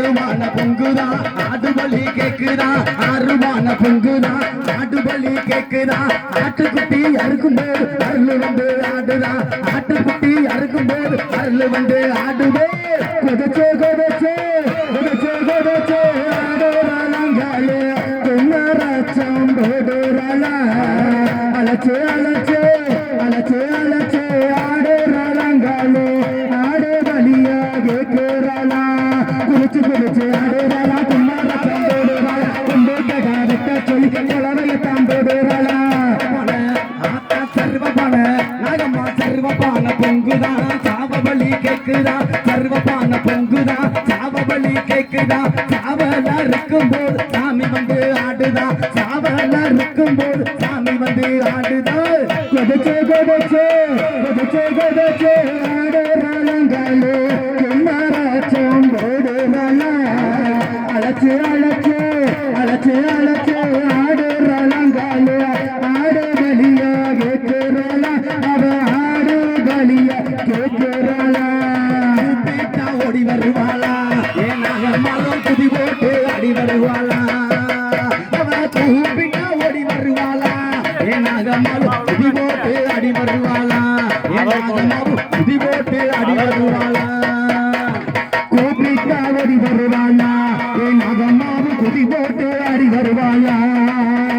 ஆறுமான பொங்குதா ஆடுபலி கேக்குதா ஆறுமான பொங்குதா ஆடுபலி கேக்குதா ஆட்டுக்குட்டி அறுக்கும் போது அருள் வந்து ஆடுதா ஆட்டுக்குட்டி அறுக்கும் போது அருள் வந்து ஆடுவே கொதச்சே கொதச்சே கொதச்சே கொதச்சே ஆடோராளங்காலே பொன்னராச்சம் போடோராளா அலச்சே அலச்சே அலச்சே அலச்சே ஆடோராளங்காலே ஆடோ பலியா கேக்குறாளா குளிச்சு குளிச்சு ஆடோராளா பொன்னராச்சம் போடோராளா கொண்டோட்ட காரத்தை சொல்லி கொலவையத்தான் போடோராளா ஆத்தா சர்வபான நாகம்மா சர்வபான பொங்குதா சாவபலி கேக்குதா சர்வபான பொங்குதா சாவபலி கேக்குதா சாவல இருக்கும் போது சாமி வந்து ஆடுதா சாவல இருக்கும் போது சாமி வந்து ஆடுதா கொதச்சே கொதச்சே கொதச்சே கொதச்சே ஆடோராளங்காலே பொன்னராச்சம் போடோராளா அலச்சே அலச்சே அலச்சே அலச்சே ஆடோராளங்காலே ஆடோ பலியா கேக்குறாளா அவ ஆடோ பலியா கேக்குறாளா ஓடி வருவாளா ஏனாலும் குதி போட்டு அடி வருவாளா அவ கூப்பிட்டா ஓடி வருவாளா ஏனாலும் குதி போட்டு அடி வருவாளா ஏனாலும் குதி போட்டு அடி வருவாளா கூப்பிட்டா ஓடி வருவாளா